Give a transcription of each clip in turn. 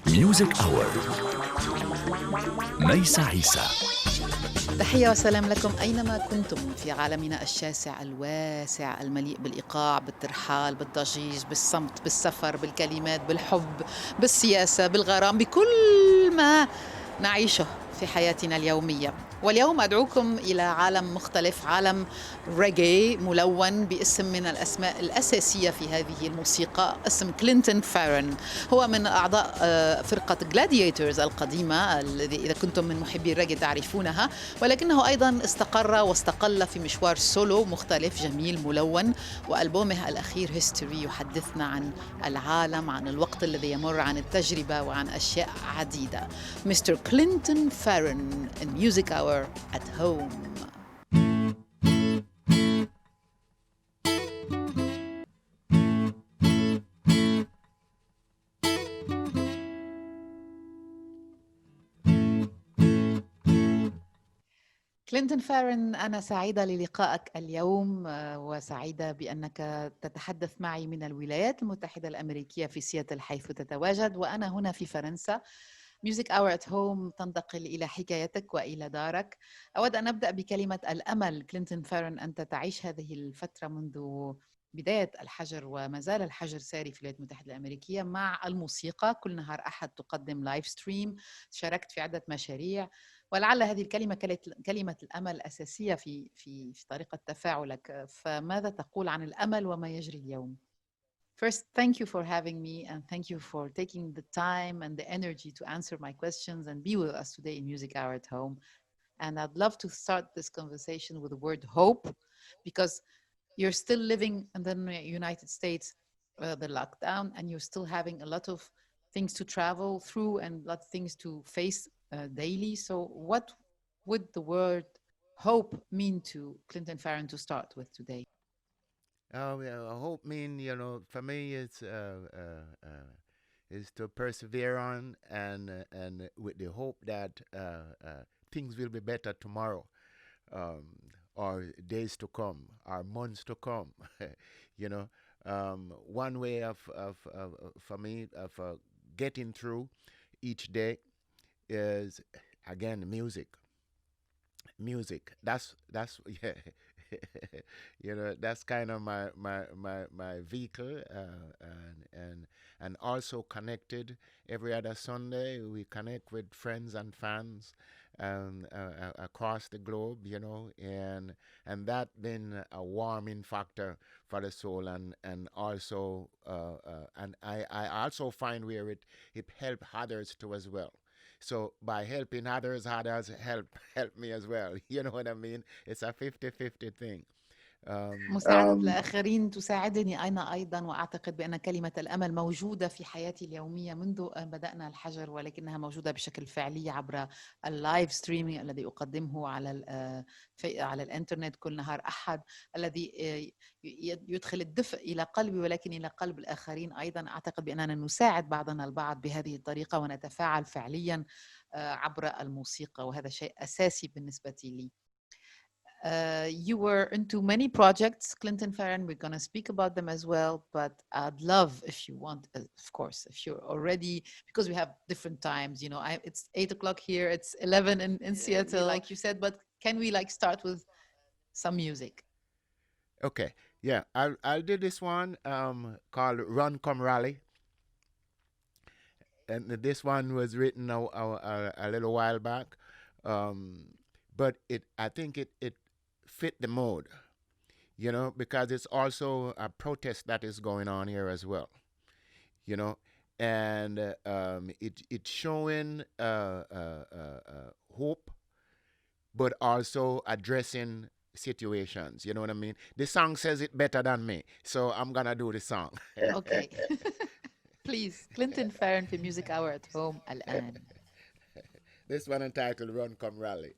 ميوزك أور ميس عيسى. تحية وسلام لكم أينما كنتم في عالمنا الشاسع الواسع المليء بالإيقاع، بالترحال، بالضجيج، بالصمت، بالسفر، بالكلمات، بالحب، بالسياسة، بالغرام، بكل ما نعيشه في حياتنا اليومية. واليوم أدعوكم إلى عالم مختلف، عالم ريغي ملون باسم من الأسماء الأساسية في هذه الموسيقى، اسم كلينتون فيرون. هو من أعضاء فرقة جلادياتورز القديمة، الذي إذا كنتم من محبي الريغي تعرفونها، ولكنه أيضا استقر واستقل في مشوار سولو مختلف جميل ملون. وألبومه الأخير هيستوري يحدثنا عن العالم، عن الوقت الذي يمر، عن التجربة، وعن أشياء عديدة. Mr. Clinton Fearon in Music Hour at Home. كلينتون فيرون، أنا سعيدة للقائك اليوم، وسعيدة بأنك تتحدث معي من الولايات المتحدة الأمريكية في سياتل حيث تتواجد، وأنا هنا في فرنسا. Music Hour at Home تنتقل إلى حكايتك وإلى دارك. أود أن أبدأ بكلمة الأمل. كلينتون فيرون، أنت تعيش هذه الفترة منذ بداية الحجر، وما زال الحجر ساري في الولايات المتحدة الأمريكية، مع الموسيقى. كل نهار أحد تقدم لايف ستريم، شاركت في عدة مشاريع، ولعل هذه الكلمة كلمة الأمل أساسية في طريقة تفاعلك. فماذا تقول عن الأمل وما يجري اليوم؟ First, thank you for having me, and thank you for taking the time and the energy to answer my questions and be with us today in Music Hour at Home. And I'd love to start this conversation with the word hope, because you're still living in the United States, the lockdown, and you're still having a lot of things to travel through and a lot of things to face daily. So what would the word hope mean to Clinton Fearon to start with today? Hope mean, for me, it's is to persevere on and with the hope that things will be better tomorrow, or days to come, or months to come. One way of for me of getting through each day is, again, music. That's yeah. That's kind of my vehicle, and also connected. Every other Sunday we connect with friends and fans across the globe, and that been a warming factor for the soul, and also and I also find where it help others too as well. So by helping others help me as well. You know what I mean? It's a 50-50 thing. مساعدة الآخرين تساعدني أنا أيضا، وأعتقد بأن كلمة الأمل موجودة في حياتي اليومية منذ أن بدأنا الحجر، ولكنها موجودة بشكل فعلي عبر اللايف ستريمينج الذي أقدمه على الإنترنت كل نهار أحد، الذي يدخل الدفء إلى قلبي ولكن إلى قلب الآخرين أيضا. أعتقد بأننا نساعد بعضنا البعض بهذه الطريقة ونتفاعل فعليا عبر الموسيقى، وهذا شيء أساسي بالنسبة لي. You were into many projects, Clinton Fearon. We're going to speak about them as well, but I'd love, if you want, of course, if you're already, because we have different times, it's 8 o'clock here, it's 11 in Seattle, like you said, but can we start with some music? Okay, yeah, I'll do this one called Run Come Rally. And this one was written a little while back, but I think it fit the mode, because it's also a protest that is going on here as well, and it's showing hope, but also addressing situations. You know what I mean? The song says it better than me, so I'm gonna do the song. Okay. Please, Clinton Fearon في Music Hour at Home الآن. This one entitled Run Come Rally.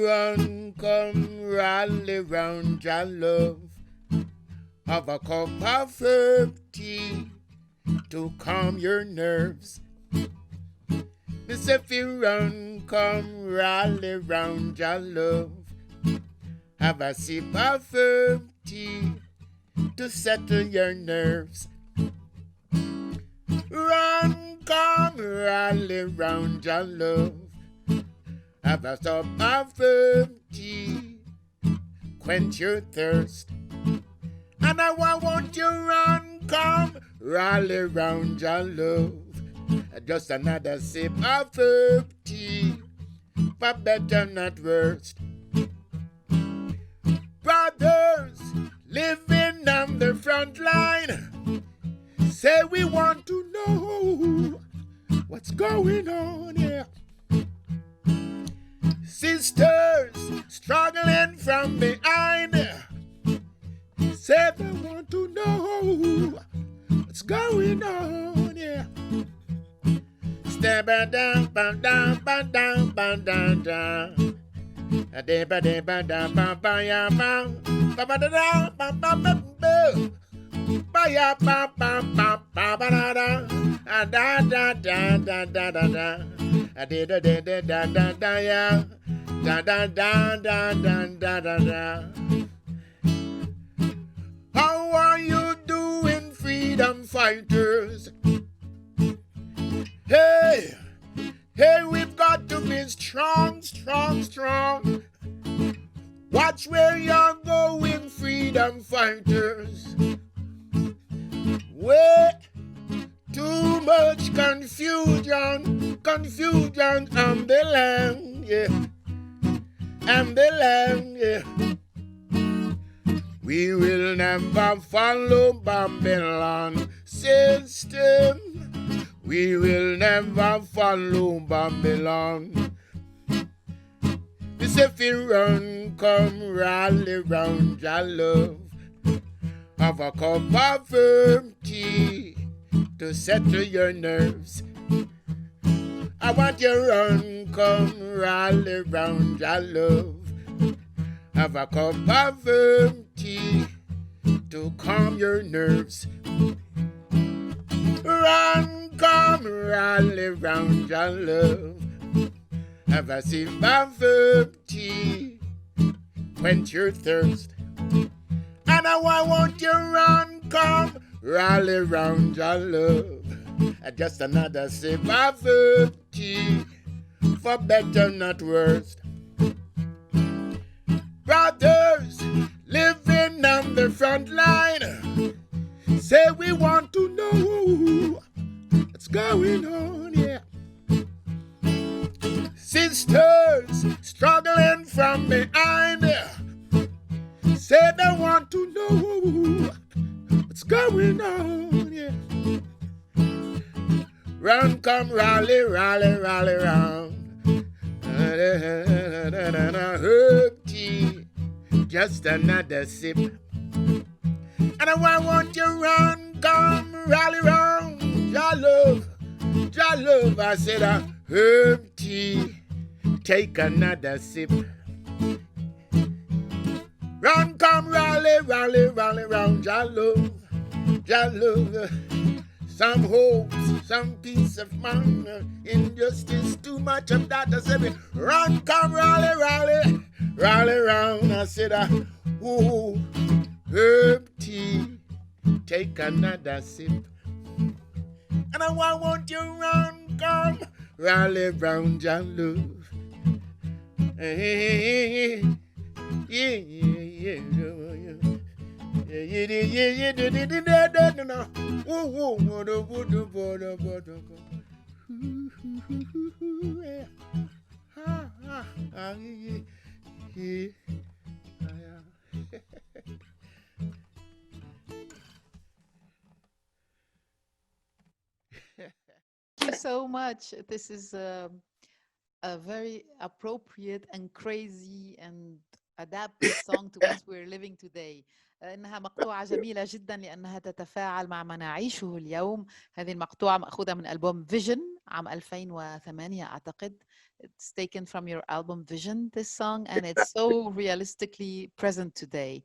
run, come rally round your love. Have a cup of herb tea to calm your nerves. Miss if you run, come rally round your love. Have a sip of herb tea to settle your nerves. Run, come rally round your love. Have a cup of herb tea, quench your thirst. And I want you run, come rally round your love. Just another sip of herb tea, for better not worst. Brothers living on the front line say we want to know what's going on here. Sisters struggling from behind say they want to know what's going on here. Step down, down, down, down, down, down, down. A day by day by down, ba ba ya ba, ba ba da da, ba ba ba ba, ba ya ba ba ba ba ba da da, a da da da da da da da, a da da da da da da da ya, da da da da da da da da. How are you doing, freedom fighters? Hey, hey, we've got to be strong, strong, strong. Watch where you're going, freedom fighters. Wait, too much confusion, confusion on the land, yeah, on the land, yeah. We will never follow Babylon system. We will never follow Babylon. Miss if you run, come rally round your love. Have a cup of herb tea to settle your nerves. I want you run, come rally round your love. Have a cup of herb tea to calm your nerves. Run, come rally round your love. Have a sip of herb tea, quench your thirst. And now I want you run, come rally round your love. Just another sip of herb tea, for better not worse. Brothers living on the front line say we want to know what's going on here. Sisters struggling from behind say they want to know what's going on here. Run, come rally, rally, rally round. Herb tea, just another sip. And I want you run, come rally round. Your love, I said herb tea, take another sip. Run, come rally, rally, rally round. Your love, some hope, some peace of mind, injustice, too much of that. I said, run, come rally, rally, rally round. I said, ooh, herb tea, take another sip. And I want you run, come rally round your love. Hey, yeah, yeah, Thank you so much. This is a very appropriate and crazy and adapted song to what we're living today. إنها مقطوعة جميلة جدا لأنها تتفاعل مع ما نعيشه اليوم. هذه المقطوعة مأخوذة من ألبوم فيجن عام 2008 أعتقد. It's taken from your album Vision, this song, and it's so realistically present today.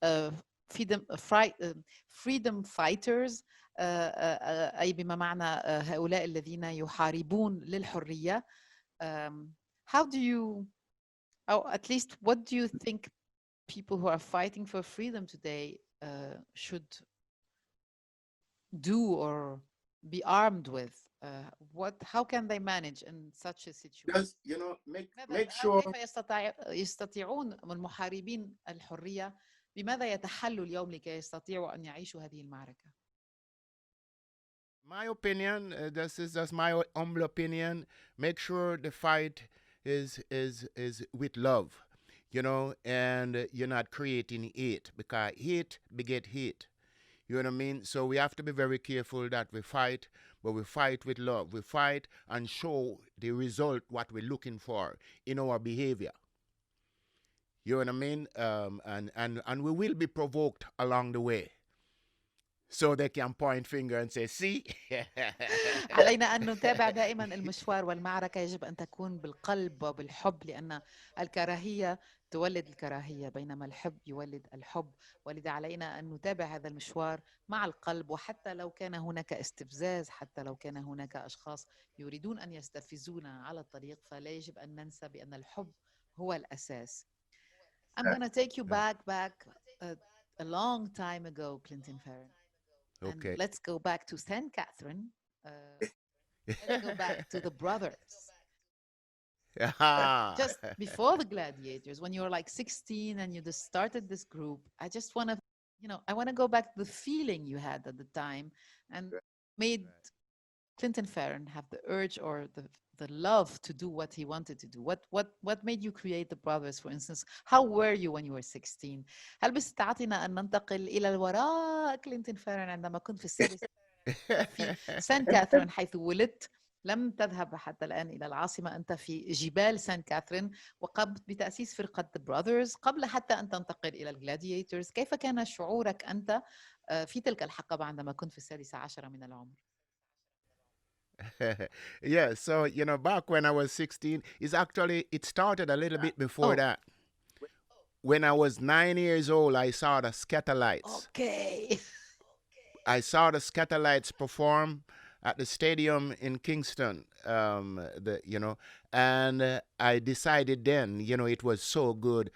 Uh, freedom fighters, أي بما معنى هؤلاء الذين يحاربون للحرية. How do you, or at least what do you think people who are fighting for freedom today should do or be armed with? How can they manage in such a situation? Just, make sure. كيف يستطيعون المحاربين الحرية، بماذا يتحلوا اليوم لكي يستطيعوا أن يعيشوا هذه المعركة؟ My opinion, this is just my humble opinion. Make sure the fight is with love, and you're not creating hate, because hate beget hate. You know what I mean? So we have to be very careful that we fight, but we fight with love. We fight and show the result, what we're looking for in our behavior. You know what I mean? And we will be provoked along the way. So they can point finger and say, see? علينا أن نتابع دائما المشوار، والمعركة يجب أن تكون بالقلب وبالحب، لأن الكراهية تولد الكراهية بينما الحب يولد الحب، ولذا علينا أن نتابع هذا المشوار مع القلب. وحتى لو كان هناك استفزاز، حتى لو كان هناك أشخاص يريدون أن يستفزونا على الطريق، فلا يجب أن ننسى بأن الحب هو الأساس. I'm going to take you back a long time ago, Clinton Fearon. Okay. And let's go back to St. Catherine. Let's go back to the brothers. Just before the Gladiators, when you were like 16 and you just started this group, I just want to, I want to go back to the feeling you had at the time and made Clinton Fearon have the urge or the love to do what he wanted to do. What made you create the brothers, for instance? How were you when you were 16? هل بستطيعنا أن ننتقل إلى الوراء كلينتون فيرون عندما كنت في السادسة في سان كاثرين حيث ولدت؟ لم تذهب حتى الآن إلى العاصمة، أنت في جبال سان كاثرين، وقمت بتأسيس فرقة The Brothers قبل حتى أن تنتقل إلى الجلادياتورز. كيف كان شعورك أنت في تلك الحقبة عندما كنت في السادسة عشر من العمر؟ Yeah, so, back when I was 16, it started a little bit before that. When I was 9 years old, I saw the Scatterlights. Okay. I saw the Scatterlights perform at the stadium in Kingston, and I decided then, it was so good.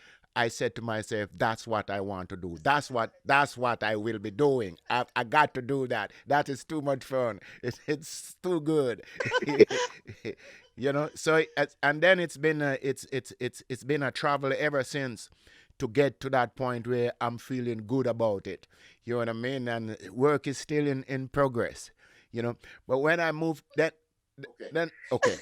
I said to myself, that's what I want to do. That's what I will be doing. I got to do that. That is too much fun. It's too good. So and then it's been a travel ever since to get to that point where I'm feeling good about it. You know what I mean? And work is still in progress. But when I moved then okay.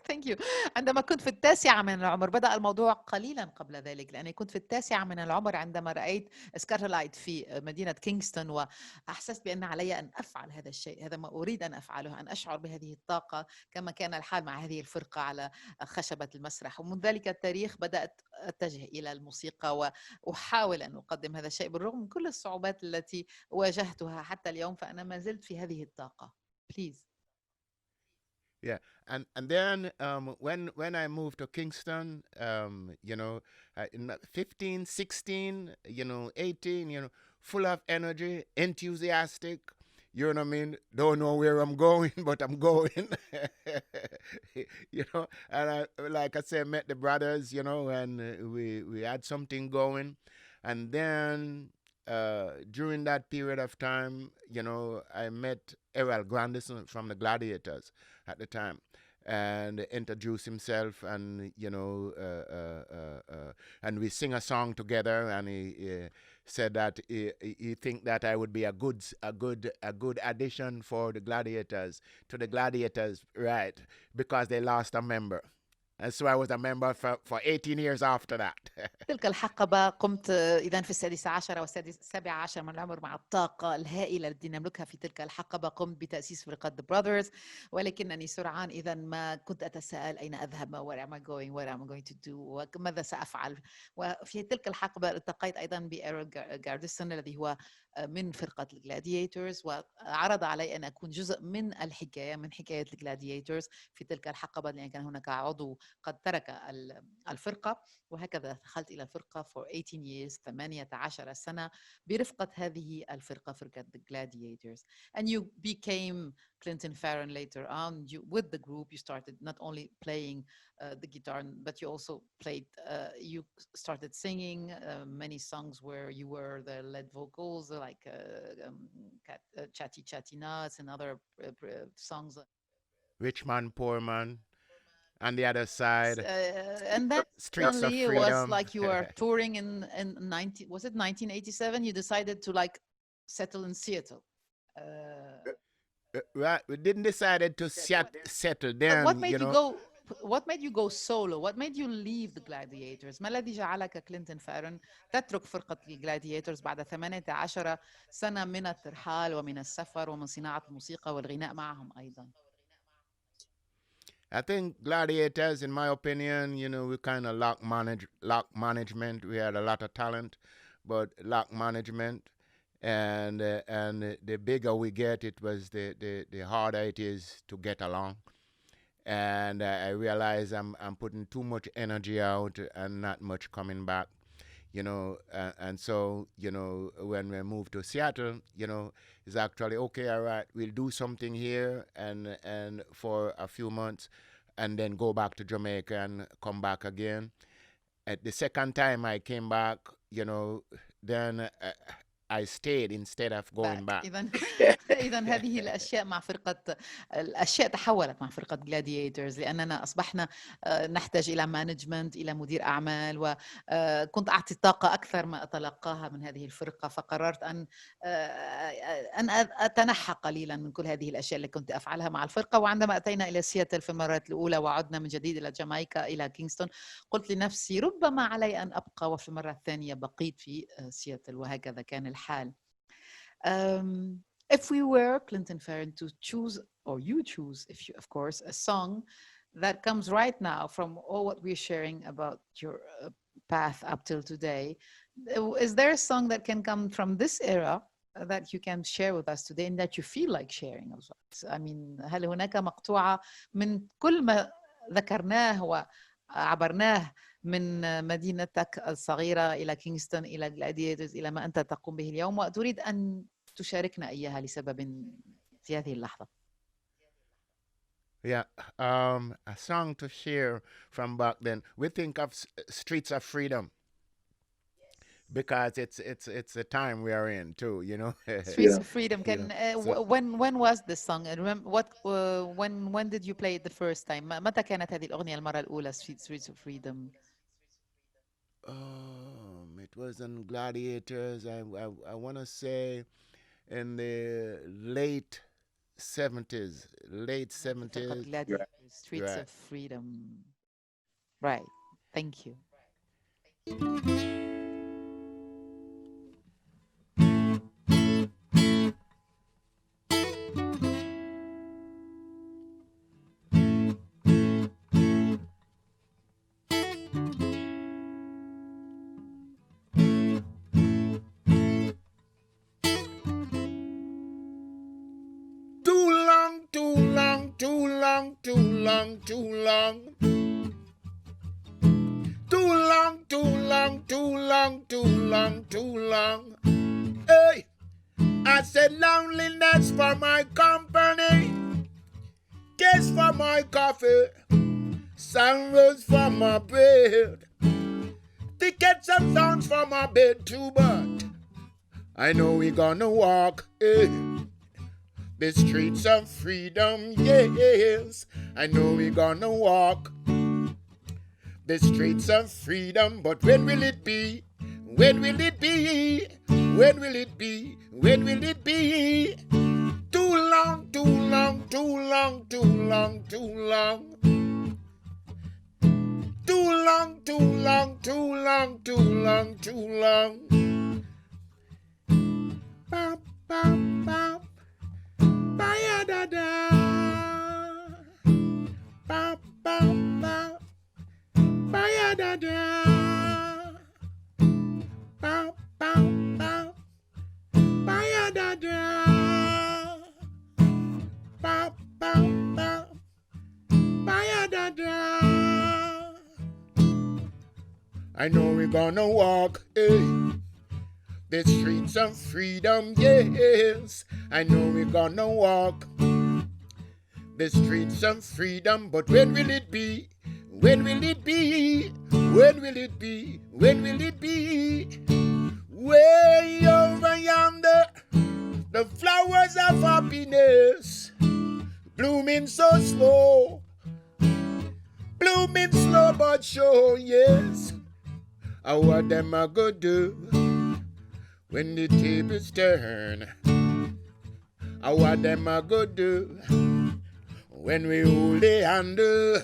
Thank you. عندما كنت في التاسعة من العمر، بدأ الموضوع قليلا قبل ذلك، لأني كنت في التاسعة من العمر عندما رأيت سكاترلايت في مدينة كينغستون، وأحسست بأن علي أن أفعل هذا الشيء. هذا ما أريد أن أفعله، أن أشعر بهذه الطاقة كما كان الحال مع هذه الفرقة على خشبة المسرح. ومن ذلك التاريخ بدأت أتجه إلى الموسيقى وأحاول أن أقدم هذا الشيء بالرغم من كل الصعوبات التي واجهتها حتى اليوم، فأنا ما زلت في هذه الطاقة. Please. Yeah, and then when I moved to Kingston, in 15, 16, 18, full of energy, enthusiastic, you know what I mean? Don't know where I'm going, but I'm going. And I, like I said, met the brothers, and we had something going. And then during that period of time, I met Errol Grandison from the Gladiators at the time, and introduced himself, and and we sing a song together, and he said that he think that I would be a good addition for the Gladiators, right, because they lost a member. And so I was a member for 18 years after that. تلك الحقبة قمت إذن في السادسة عشر والسابعة عشر من العمر مع الطاقة الهائلة التي نملكها في تلك الحقبة. قمت بتأسيس فرقة The Brothers، ولكنني سرعان إذن ما كنت أتساءل أين أذهب، where am I going to do، وماذا سأفعل. وفي تلك الحقبة التقيت أيضا بإيرل جارديسون الذي هو من فرقة الجلادياتورز، وعرض علي أن أكون جزء من الحكاية، من حكاية الجلادياتورز في تلك الحقبة، لأن كان هناك عضو قد ترك الفرقة. وهكذا دخلت إلى الفرقة for 18 years 18 سنة برفقة هذه الفرقة، فرقة The Gladiators. And you became Clinton Fearon later on. With the group, you started not only playing the guitar, but you also played, you started singing many songs where you were the lead vocals, like Chatty Chatty Nuts and other songs. Rich Man, Poor Man. On the other side, and then Streets of suddenly it Freedom. was like you were touring in 1987? You decided to like settle in Seattle. Right, we didn't decide to settle down. What made you go solo? What made you leave the Gladiators? ما الذي جعلك كلينتون فارون تترك فرقة الجلادياتورز بعد 18 سنة من الترحال ومن السفر ومن صناعة الموسيقى والغناء معهم أيضا؟ I think Gladiators, in my opinion, we kind of lack management. We had a lot of talent, but lack management. And the bigger we get, it was the harder it is to get along. And I realize I'm putting too much energy out and not much coming back, and so, when we moved to Seattle, it's actually, okay, all right, we'll do something here and for a few months and then go back to Jamaica and come back again. At the second time I came back, then I stayed instead of going back. إذن هذه الأشياء مع فرقة، الأشياء تحولت مع فرقة جلادياتورز، لأننا أصبحنا نحتاج إلى مانجمنت، إلى مدير أعمال، وكنت أعطي طاقة أكثر ما أتلقاها من هذه الفرقة، فقررت أن أتنحى قليلا من كل هذه الأشياء اللي كنت أفعلها مع الفرقة. وعندما أتينا إلى سياتل في المرة الأولى وعدنا من جديد إلى جامايكا إلى كينغستون، قلت لنفسي ربما علي أن أبقى، وفي المرة الثانية بقيت في سياتل، وهكذا كان الحال. If we were, Clinton Fearon, to choose, or you choose, if you, of course, a song that comes right now from all what we're sharing about your path up till today, is there a song that can come from this era that you can share with us today and that you feel like sharing as well? I mean, هل هناك مقطوعة من كل ما ذكرناه وعبرناه من مدينتك الصغيرة إلى كينغستون إلى جلادياتورز إلى ما أنت تقوم به اليوم، وتريد أن تشاركنا إياها لسبب في هذه اللحظة؟ Yeah, a song to share from back then. We think of Streets of Freedom because it's the time we are in too, Streets of Freedom. Can when was this song? Remember what when did you play it the first time? متى كانت هذه الأغنية المرة الأولى Streets of Freedom? It was on Gladiators. I want to say in the late 70s. Streets of Freedom. Right. Thank you. Too long. Hey, I said loneliness for my company, kiss for my coffee, sunrose for my bread, tickets and songs for my bed too, but I know we gonna walk the streets of freedom, yes. I know we gonna walk the streets of freedom, but when will it be? When will it be? When will it be? When will it be? Too long, too long, too long, too long, too long. Too long, too long, too long, too long, too long. Bop, bop, bop. Ba da da. Bop, bop, bop. Ba da da. Bow, bow, bow. I know we're gonna walk, the streets of freedom, yes. I know we're gonna walk the streets of freedom, but when will it be? When will it be? When will it be? When will it be? Way over yonder, the flowers of happiness, blooming so slow, blooming slow but sure, yes. What them a go do when the tables turn? What them a go do when we hold the handle?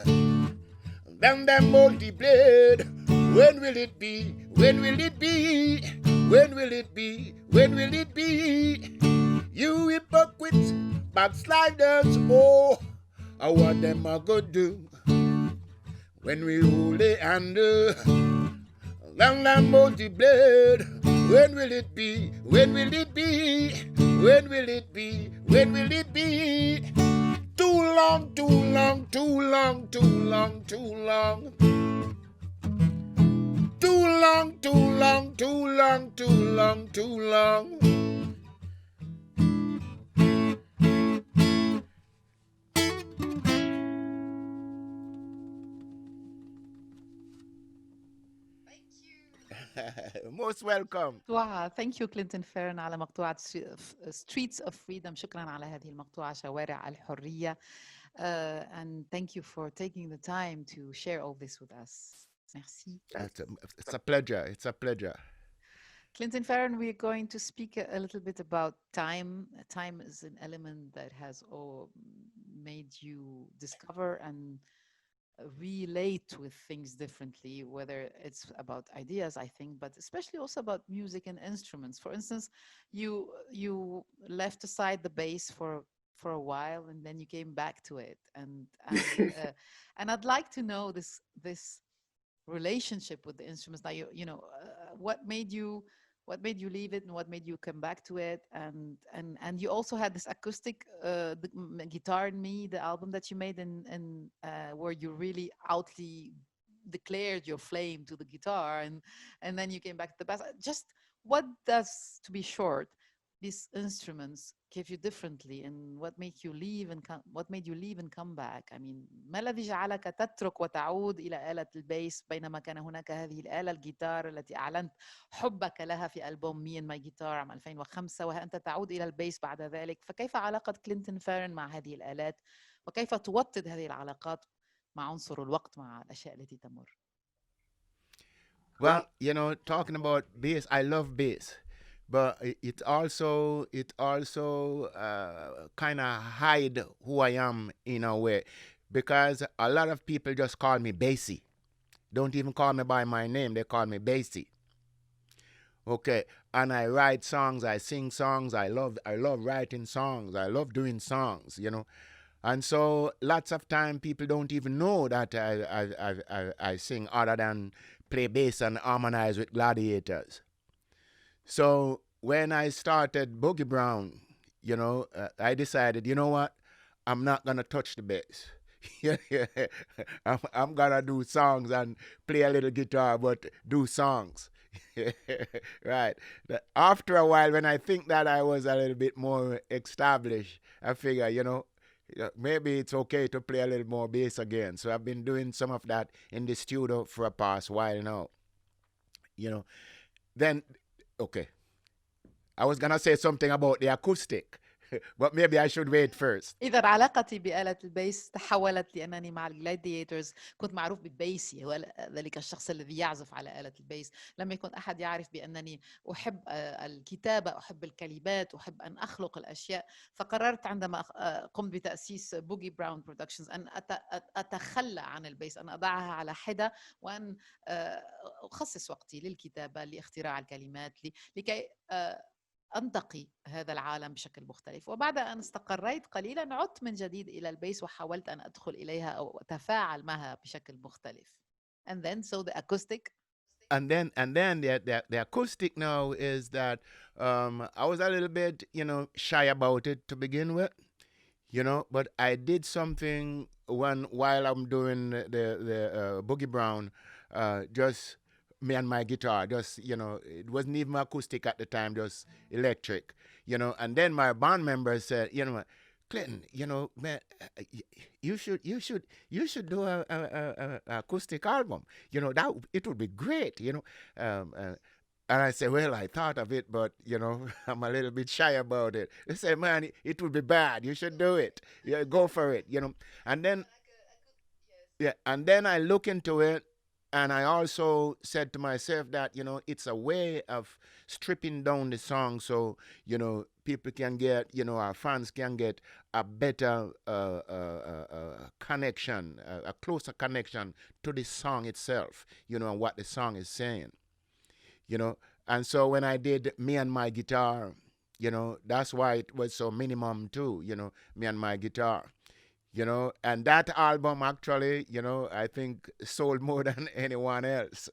Then them multi-blade. When will it be? When will it be? When will it be? When will it be? You hypocrites, backsliders, oh, what them a go do when we hold the handle? Then them multi-blade. When will it be? When will it be? When will it be? When will it be? Too long, too long, too long, too long, too long. Too long, too long, too long, too long, too long. Most welcome. مقطوعة. Thank you كلينتون فيرن على مقطوعة Streets of Freedom. شكرا على هذه المقطوعة، شوارع الحرية. And thank you for taking the time to share all this with us. Merci. It's a pleasure. It's a pleasure. Clinton Fearon, we're going to speak a little bit about time. Time is an element that has made you discover and relate with things differently, whether it's about ideas, I think, but especially also about music and instruments. For instance, you left aside the bass for a while, and then you came back to it, and I'd like to know this relationship with the instruments. Now, what made you leave it, and what made you come back to it? And you also had this acoustic Guitar and Me, the album that you made, and where you really outly declared your flame to the guitar, and then you came back to the bass. Just what does, to be short, these instruments give you differently, and what made you leave and come back? I mean, ما الذي جعلك تترك وتعود إلى آلة البيس بينما كان هناك هذه الآلة الجيتار التي أعلنت حبك لها في ألبوم Me and My Guitar عام 2005، وأنت تعود إلى البيس بعد ذلك؟ فكيف علاقة كلينتون فيرن مع هذه الآلات، وكيف توطد هذه العلاقات مع عنصر الوقت، مع الأشياء التي تمر؟ Well, talking about bass, I love bass. But it also kind of hide who I am in a way, because a lot of people just call me Bassy. Don't even call me by my name, they call me Bassy. Okay, and I write songs, I sing songs, I love writing songs, I love doing songs, and so lots of time people don't even know that I sing, other than play bass and harmonize with gladiators. So when I started Boogie Brown, I decided, you know what? I'm not going to touch the bass. I'm going to do songs and play a little guitar, but do songs. Right. After a while, when I think that I was a little bit more established, I figure, maybe it's okay to play a little more bass again. So I've been doing some of that in the studio for a past while now. Then... Okay. I was going to say something about the acoustic, but maybe I should wait first. إذا علاقتي بآلة البيس تحولت لأنني مع الجلاديترز كنت معروف بالبيسي، هو ذلك الشخص الذي يعزف على آلة البيس. لم يكن أحد يعرف بأنني أحب الكتابة، أحب الكلمات، أحب أن أخلق الأشياء. فقررت عندما قمت بتأسيس بوغي براون برودكشنز أن أتخلى عن البيس، أن أضعها على حدة، وأن أخصص وقتي للكتابة، لاختراع الكلمات، لكي أنتقي هذا العالم بشكل مختلف. وبعد أن استقريت قليلا عدت من جديد إلى البيس، وحاولت أن أدخل إليها أو أتفاعل معها بشكل مختلف. And then so the acoustic. And then the acoustic now is that I was a little bit, shy about it to begin with, but I did something while I'm doing the Boogie Brown, just me and my guitar, just, it wasn't even acoustic at the time, just electric, and then my band members said, Clinton, man, you should do a acoustic album, that it would be great, and I said, well, I thought of it, but, I'm a little bit shy about it. They said, man, it would be bad. You should do it. Yeah, go for it, And then, and then I look into it, and I also said to myself that, it's a way of stripping down the song so, people can get, our fans can get a better connection, a closer connection to the song itself, and what the song is saying. And so when I did Me and My Guitar, that's why it was so minimum too, Me and My Guitar, and that album actually, I think sold more than anyone else.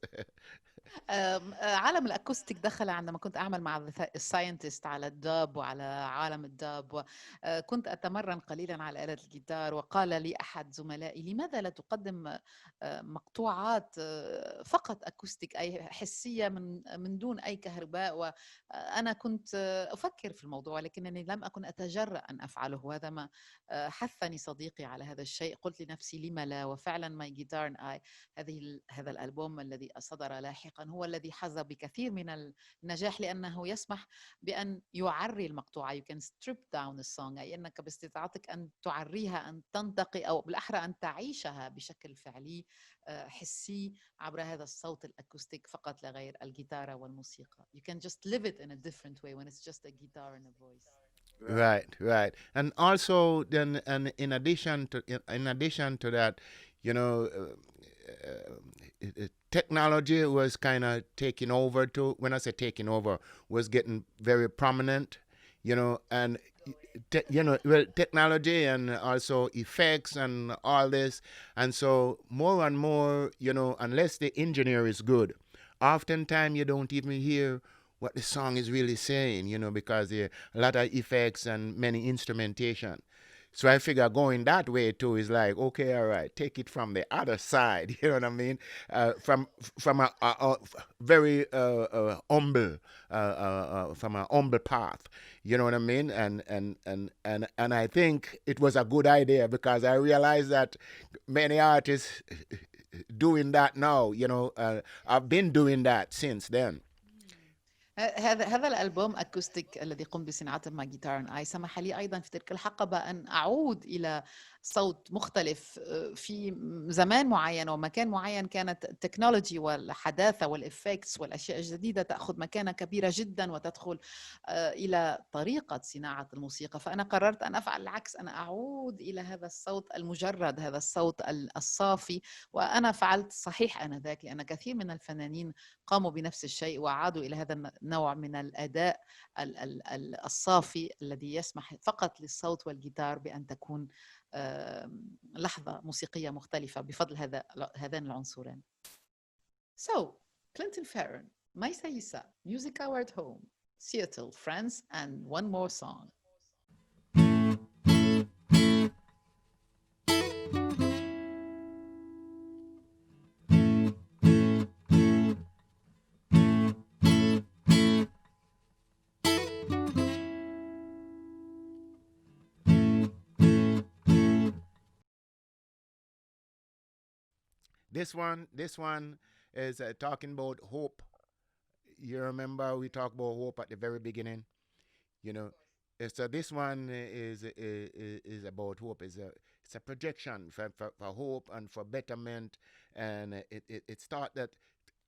عالم الأكوستيك دخل عندما كنت أعمل مع الساينتست على الداب وعلى عالم الداب، وكنت أتمرن قليلا على آلة الجيتار، وقال لي أحد زملائي لماذا لا تقدم مقطوعات فقط أكوستيك، أي حسية من دون أي كهرباء. وأنا كنت أفكر في الموضوع لكنني لم أكن أتجرأ أن أفعله، وهذا ما حثني صديقي على هذا الشيء. قلت لنفسي لما لا، وفعلا ماي جيتار اند اي هذا الألبوم الذي صدر لاحقا هو الذي حظى بكثير من النجاح، لأنه يسمح بأن يعري المقطوعة. You can strip down the song، أي أنك باستطاعتك أن تعريها، أن تنتقي، أو بالأحرى أن تعيشها بشكل فعلي حسي عبر هذا الصوت الأكوستيك فقط لا غير، الجيتارة والموسيقى. You can just live it in a different way when it's just a guitar and a voice. Right. And also then, and in addition to that, technology was kind of taking over too. When I say taking over, was getting very prominent, and technology and also effects and all this. And so more and more, unless the engineer is good, oftentimes you don't even hear what the song is really saying, because there are a lot of effects and many instrumentation. So I figure going that way too is like, okay, all right, take it from the other side, you know what I mean? From a very humble, from a humble path, you know what I mean? And I think it was a good idea, because I realized that many artists doing that now, I've been doing that since then. هذا الألبوم أكوستيك الذي قمت بصناعته مع جيتار اند اي سمح لي أيضا في تلك الحقبة أن أعود إلى صوت مختلف. في زمان معين ومكان معين كانت التكنولوجي والحداثة والإفكتس والأشياء الجديدة تأخذ مكانة كبيرة جدا وتدخل إلى طريقة صناعة الموسيقى. فأنا قررت أن أفعل العكس، أنا أعود إلى هذا الصوت المجرد، هذا الصوت الصافي. وأنا فعلت صحيح آنذاك، لأن كثير من الفنانين قاموا بنفس الشيء وعادوا إلى هذا النوع من الأداء الصافي الذي يسمح فقط للصوت والجيتار بأن تكون لحظة موسيقية مختلفة بفضل هذان العنصرين. So, Clinton Fearon, Maisa Issa, Music Hour at Home, Seattle, France, and one more song. This one is talking about hope. You remember we talked about hope at the very beginning, So this one is about hope. It's a projection for hope and for betterment, and it starts that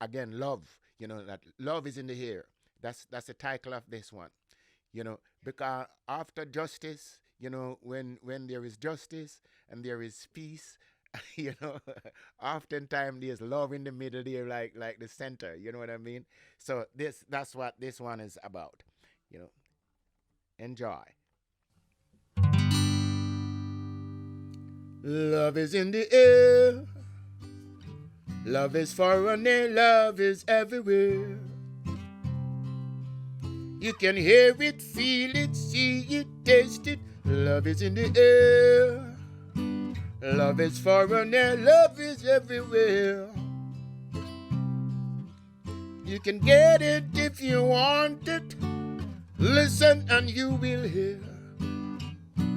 again, love. That love is in the air. That's the title of this one. Because after justice, when there is justice and there is peace. Oftentimes there's love in the middle there, like the center, you know what I mean? So that's what this one is about, Enjoy. Love is in the air. Love is foreign air. Love is everywhere. You can hear it, feel it, see it, taste it. Love is in the air. Love is foreign and love is everywhere. You can get it if you want it. Listen and you will hear.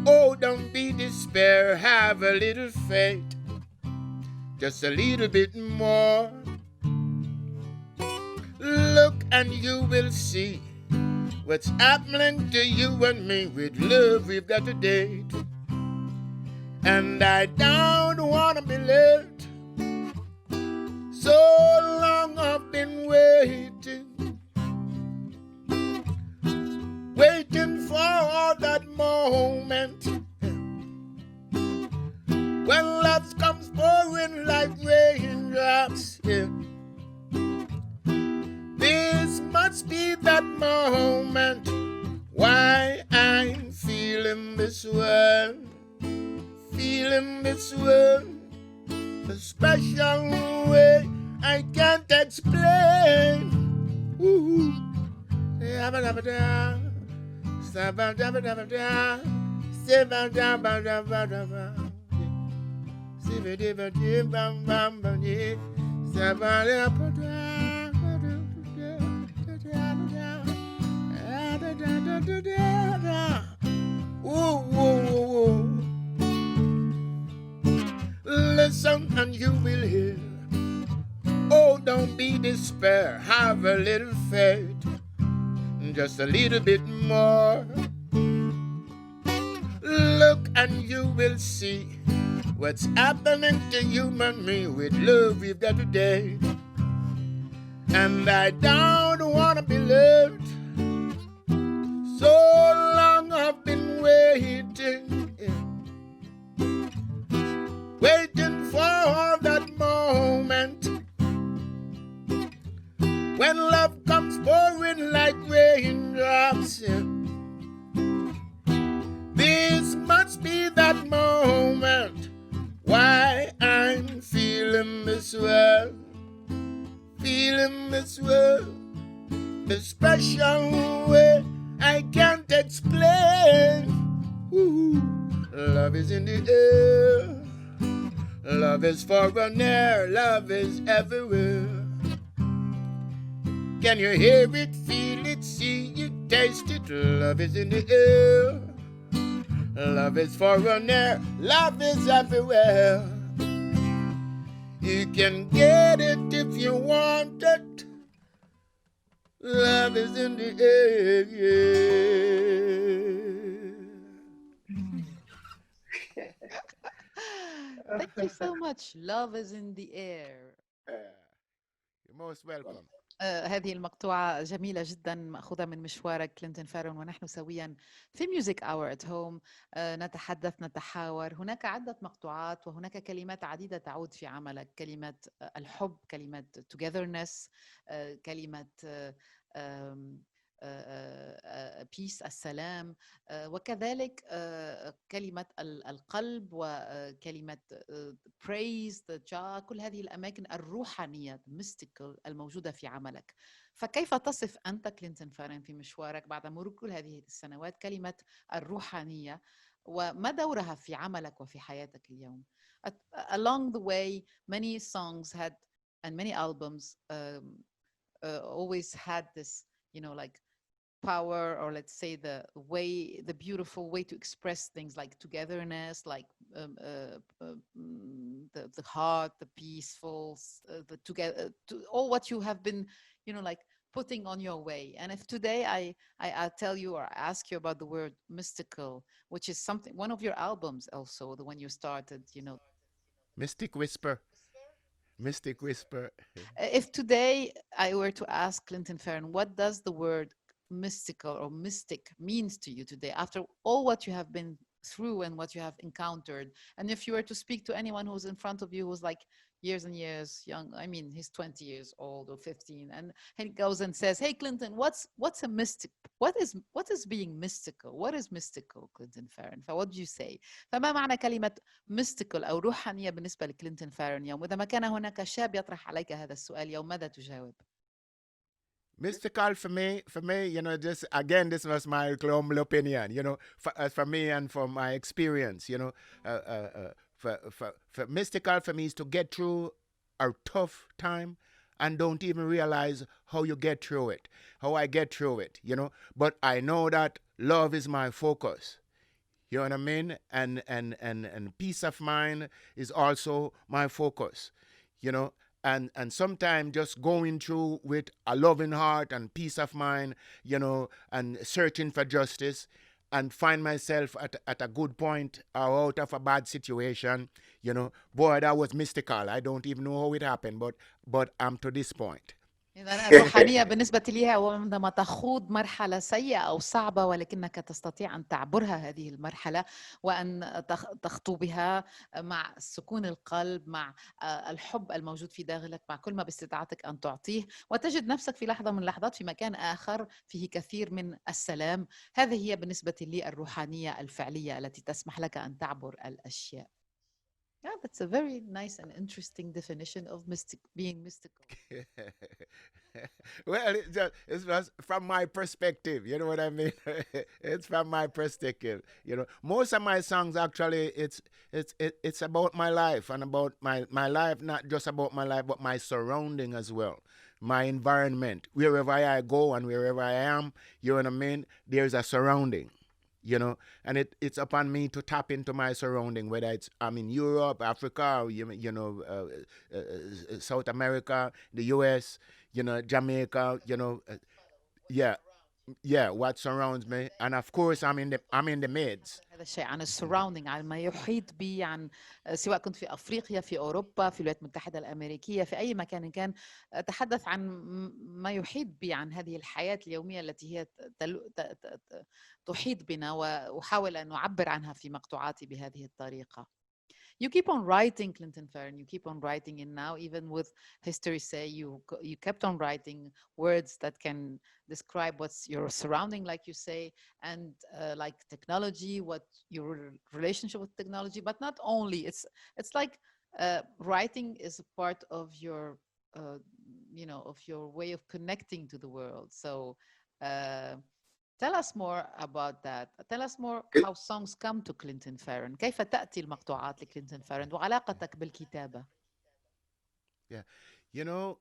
Oh, don't be despair, have a little faith. Just a little bit more. Look and you will see what's happening to you and me. With love we've got a date. And I don't wanna be late. So long I've been waiting, waiting for that moment when love comes pouring like raindrops. Yeah. This must be that moment why I'm feeling this way, feeling this way, a special way I can't explain. Ooh. Listen and you will hear. Oh, don't be despair, have a little faith, just a little bit more. Look and you will see what's happening to you and me. With love we've got today. And I don't wanna be late. So long I've been waiting, waiting for that moment when love comes pouring like raindrops. Yeah. This must be that moment why I'm feeling this way, feeling this way, the special way I can't explain. Ooh. Love is in the air, love is foreign air, love is everywhere. Can you hear it, feel it, see it, taste it? Love is in the air, love is foreign air, love is everywhere. You can get it if you want it. Love is in the air. Thank you so much. Love is in the air. You're most welcome. هذه المقطوعة جميلة جدا مأخوذة من مشوارك كلينتون فارون، ونحن سويا في ميوزك اور ات هوم نتحدث نتحاور. هناك عدة مقطوعات وهناك كلمات عديدة تعود في عملك، كلمة الحب، كلمة togetherness، كلمة peace السلام، وكذلك كلمة القلب وكلمة praise the joy، كل هذه الأماكن الروحانية mystical الموجودة في عملك. فكيف تصف أنت كلينتون فارن في مشوارك بعد مرور كل هذه السنوات كلمة الروحانية، وما دورها في عملك وفي حياتك اليوم؟ Along the way many songs had and many albums always had this, you know, like power, or let's say the beautiful way to express things like togetherness, like the heart, the peaceful, the together, all what you have been, you know, like putting on your way. And if today I tell you or ask you about the word mystical, which is something, one of your albums also, the one you started, you know, Mystic Whisper. Mystic Whisper. If today I were to ask Clinton Fearon, what does the word mystical or mystic means to you today, after all what you have been through and what you have encountered? And if you were to speak to anyone who's in front of you who's like years and years young, I mean, he's 20 years old or 15, and he goes and says, hey Clinton, what's a mystic, what is being mystical, what is mystical Clinton Fearon? فwhat do you say? فما معنى كلمة mystical أو روحانية بالنسبة لكلينتون فارون يوم؟ وإذا ما كان هناك شاب يطرح عليك هذا السؤال يوم، ماذا تجاوب؟ Mystical for me, you know, just again, this was my humble opinion, you know, for me and for my experience, you know, for mystical for me is to get through a tough time and don't even realize how you get through it, how I get through it, you know. But I know that love is my focus. You know what I mean? And peace of mind is also my focus, you know. And sometimes just going through with a loving heart and peace of mind, you know, and searching for justice and find myself at a good point or out of a bad situation, you know, boy, that was mystical. I don't even know how it happened, but I'm to this point. إذا الروحانية بالنسبة لي هو عندما تخوض مرحلة سيئة أو صعبة ولكنك تستطيع أن تعبرها هذه المرحلة وأن تخطو بها مع سكون القلب، مع الحب الموجود في داخلك، مع كل ما باستطاعتك أن تعطيه، وتجد نفسك في لحظة من اللحظات في مكان آخر فيه كثير من السلام. هذه هي بالنسبة لي الروحانية الفعلية التي تسمح لك أن تعبر الأشياء. Yeah, that's a very nice and interesting definition of being mystical. Well, it's just from my perspective, you know what I mean? It's from my perspective, you know. Most of my songs actually, it's about my life and about my life, not just about my life, but my surrounding as well, my environment. Wherever I go and wherever I am, you know what I mean? There's a surrounding. You know, and it's upon me to tap into my surrounding, whether I'm in Europe, Africa, or, you know, South America, the U.S., you know, Jamaica, you know, yeah, what surrounds me, and of course I'm in the midst. هذا الشيء عن السراوندينج، عن ما يحيط بي، عن سواء كنت في افريقيا، في اوروبا، في الولايات المتحده الامريكيه، في اي مكان كان، اتحدث عن ما يحيط بي، عن هذه الحياه اليوميه التي هي تحيط بنا، واحاول ان اعبر عنها في مقطوعاتي بهذه الطريقه. You keep on writing, Clinton Fearon. You keep on writing, and now even with History Say, you kept on writing words that can describe what's your surrounding, like you say, and like technology, what your relationship with technology. But not only, it's like writing is a part of your, you know, of your way of connecting to the world. So. Tell us more about that. Tell us more how songs come to Clinton Fearon. كيف تأتي المقطوعات لكلينتون فيرون وعلاقتك بالكتابة؟ Yeah, you know,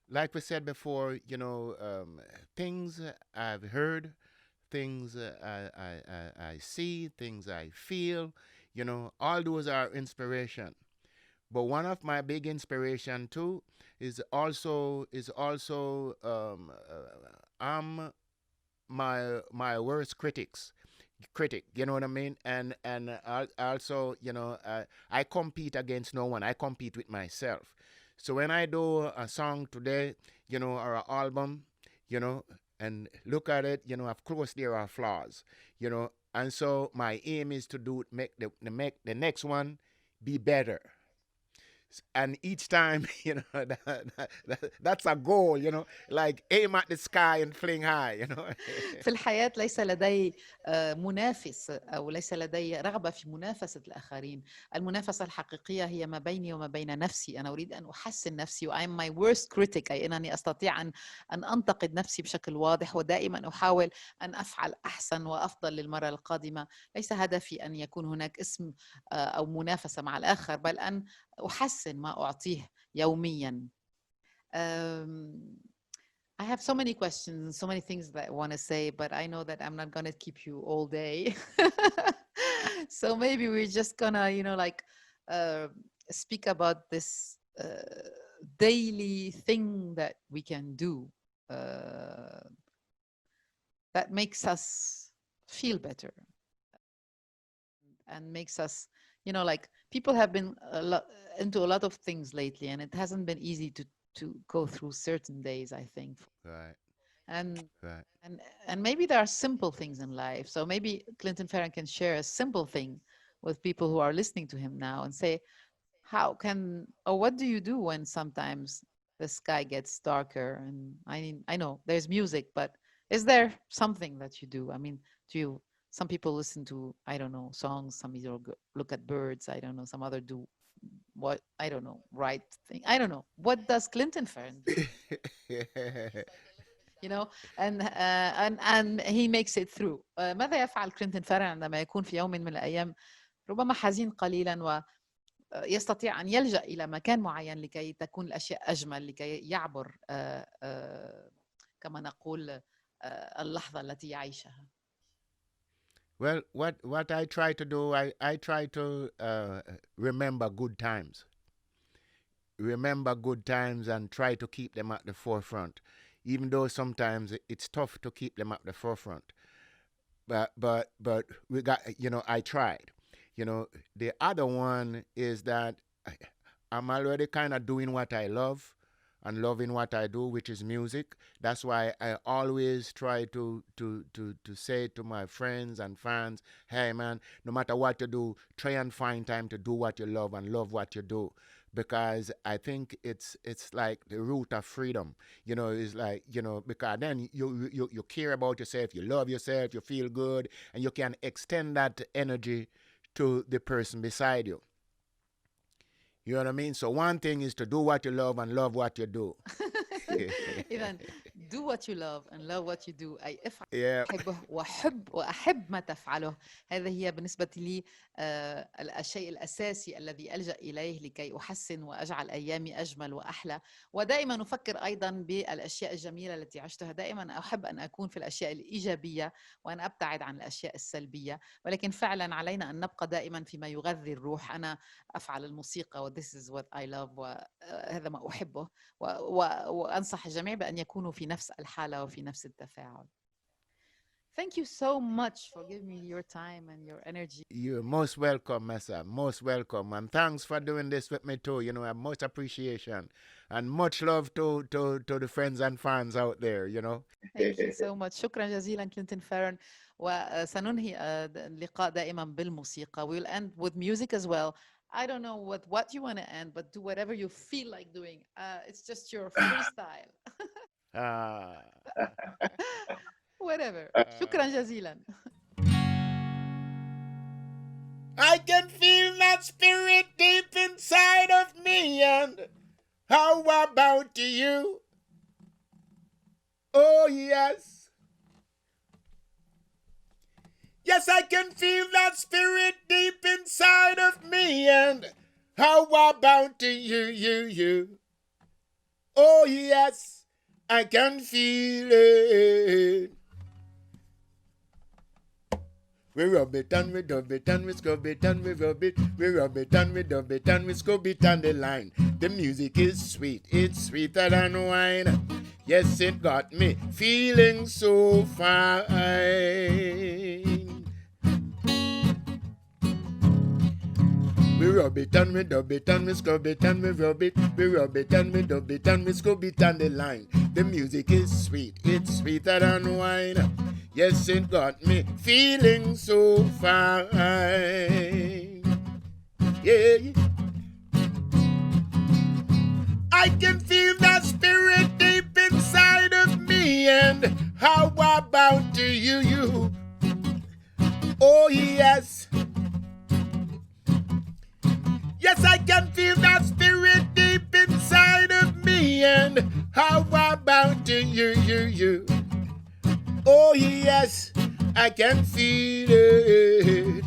like we said before, you know, things I've heard, things I see, things I feel, you know, all those are inspiration. But one of my big inspiration too is also I'm my worst critic, you know what I mean, and also, you know, I compete against no one. I compete with myself. So when I do a song today, you know, or an album, you know, and look at it, you know, of course there are flaws, you know, and so my aim is to make the next one be better. And each time, you know, that's a goal, you know, like aim at the sky and fling high, you know. في الحياة ليس لدي منافس، أو ليس لدي رغبة في منافسة الآخرين. المنافسة الحقيقية هي ما بيني وما بين نفسي. أنا أريد أن أحسن نفسي، I'm my worst critic، أي أنني أستطيع أن أنتقد نفسي بشكل واضح، ودائما أحاول أن أفعل أحسن وأفضل للمرة القادمة. ليس هدفي أن يكون هناك اسم أو منافسة مع الآخر، بل أن أحسن ما أعطيه يوميا. I have so many questions, so many things that I want to say, but I know that I'm not going to keep you all day. So maybe we're just gonna, you know, like speak about this daily thing that we can do that makes us feel better and makes us, you know, like people have been into a lot of things lately, and it hasn't been easy to go through certain days, I think. Right. And Right. and maybe there are simple things in life. So maybe Clinton Fearon can share a simple thing with people who are listening to him now and say, how can, or what do you do when sometimes the sky gets darker? And I mean, I know there's music, but is there something that you do? I mean, do you, some people listen to, I don't know, songs, some people look at birds, I don't know, some other do what, I don't know, right thing. I don't know. What does Clinton Fearon do? You know, and he makes it through. ماذا يفعل كلينتون فيرون عندما يكون في يوم من الأيام ربما حزين قليلا يستطيع أن يلجأ إلى مكان معين لكي تكون الأشياء أجمل، لكي يعبر كما نقول اللحظة التي يعيشها. Well, what I try to do, I try to remember good times. Remember good times and try to keep them at the forefront, even though sometimes it's tough to keep them at the forefront. But we got, I tried. The other one is that I'm already kind of doing what I love and loving what I do, which is music. That's why I always try to say to my friends and fans, hey man, no matter what you do, try and find time to do what you love and love what you do. Because I think it's like the root of freedom. It's like, because then you care about yourself, you love yourself, you feel good, and you can extend that energy to the person beside you. You know what I mean? So one thing is to do what you love and love what you do. إذن do what you love and love what you do. أي افعل Yeah. أحبه وأحب ما تفعله. هذه هي بالنسبة لي الشيء الأساسي الذي ألجأ إليه لكي أحسن وأجعل أيامي أجمل وأحلى. ودائما أفكر أيضا بالأشياء الجميلة التي عشتها. دائما أحب أن أكون في الأشياء الإيجابية وأن أبتعد عن الأشياء السلبية. ولكن فعلا علينا أن نبقى دائما فيما يغذي الروح. أنا أفعل الموسيقى و this is what I love وهذا ما أحبه وأنصح الجميع بأن يكونوا في نفس الحالة وفي نفس التفاعل. Thank you so much for giving me your time and your energy. You're most welcome, Massa. Most welcome. And thanks for doing this with me too. I have much appreciation and much love to the friends and fans out there, Thank you so much. شكرا جزيلا كلينتون فيرون. وسننهي اللقاء دائما بالموسيقى. We'll end with music as well. I don't know what you want to end, but do whatever you feel like doing. It's just your freestyle. Whatever. شكرا جزيلا. I can feel that spirit deep inside of me, and how about you? Oh yes. Yes, I can feel that spirit deep inside of me, and how about you? Oh yes, I can feel it. We rub it and we dub it and we scrub it and we rub it. We rub it and we dub it and we scrub it on the line. The music is sweet, it's sweeter than wine. Yes, it got me feeling so fine. We rub it and we dub it and we scrub it and we rub it. We rub it and we dub it and we scrub it on the line. The music is sweet, it's sweeter than wine. Yes, it got me feeling so fine. Yeah. I can feel that spirit deep inside of me, and how about you? Oh yes. Yes, I can feel that spirit deep inside of me, and how about you? Oh yes, I can feel it.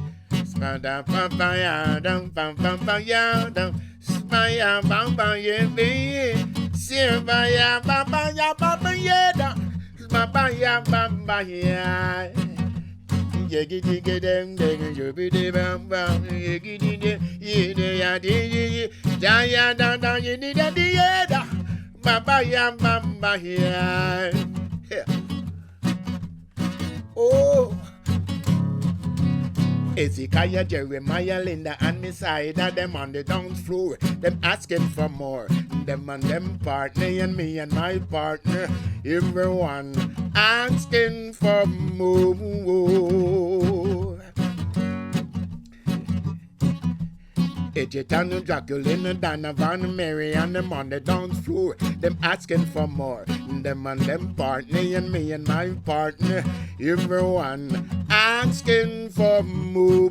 Oh, Ezekiah, Jeremiah, Linda, and Messiah, them on the dance floor, them asking for more. Them and them partner, and me and my partner, everyone asking for more. Ejetan, Jacqueline, Donovan, Mary, and them on the dance floor, them asking for more. Them and them partner, and me and my partner, everyone asking for more.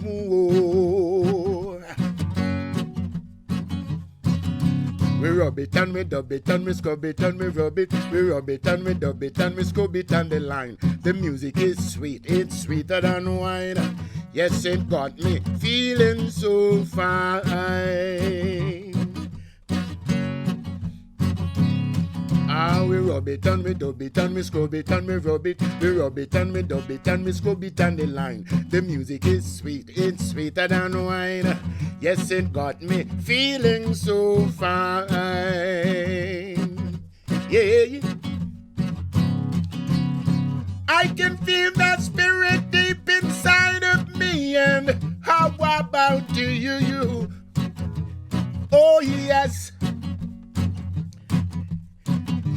We rub it and we dub it and we scrub it and we rub it. We rub it and we dub it and we scrub it on the line. The music is sweet, it's sweeter than wine. Yes, it got me feeling so fine. Ah, we rub it and we dub it and we scrub it and we rub it. We rub it and we dub it and we scrub it on the line. The music is sweet, it's sweeter than wine. Yes, it got me feeling so fine. Yeah. I can feel that spirit deep inside of me. And how about you? Oh, yes.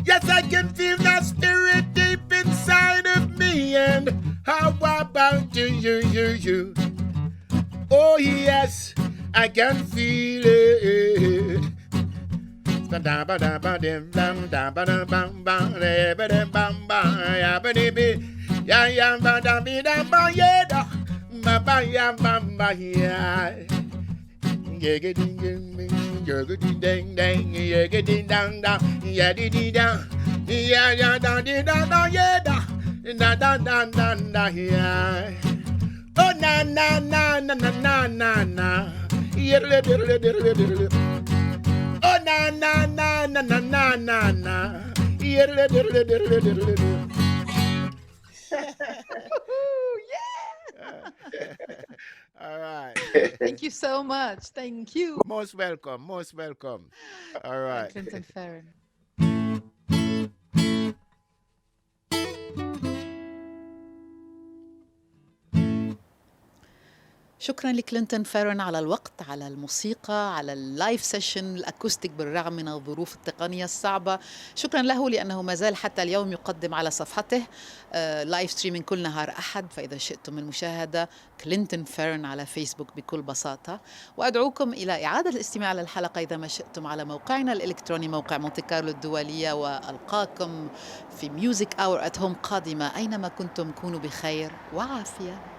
Yes, I can feel that spirit deep inside of me. And how about you? Oh, yes, I can feel it. Oh na na na na na na na na. Oh na na na na na na na na. All right. Thank you so much. Thank you. Most welcome. Most welcome. All right. Clinton Fearon. شكرا لكلينتون فيرون على الوقت، على الموسيقى، على اللايف سيشن الأكوستيك بالرغم من الظروف التقنية الصعبة. شكرا له لأنه ما زال حتى اليوم يقدم على صفحته لايف ستريمينج كل نهار أحد، فإذا شئتم المشاهدة كلينتون فيرون على فيسبوك بكل بساطة. وأدعوكم إلى إعادة الاستماع للحلقة إذا ما شئتم على موقعنا الإلكتروني موقع مونتي كارلو الدولية، وألقاكم في ميوزك أور أت هوم قادمة. أينما كنتم كونوا بخير وعافية.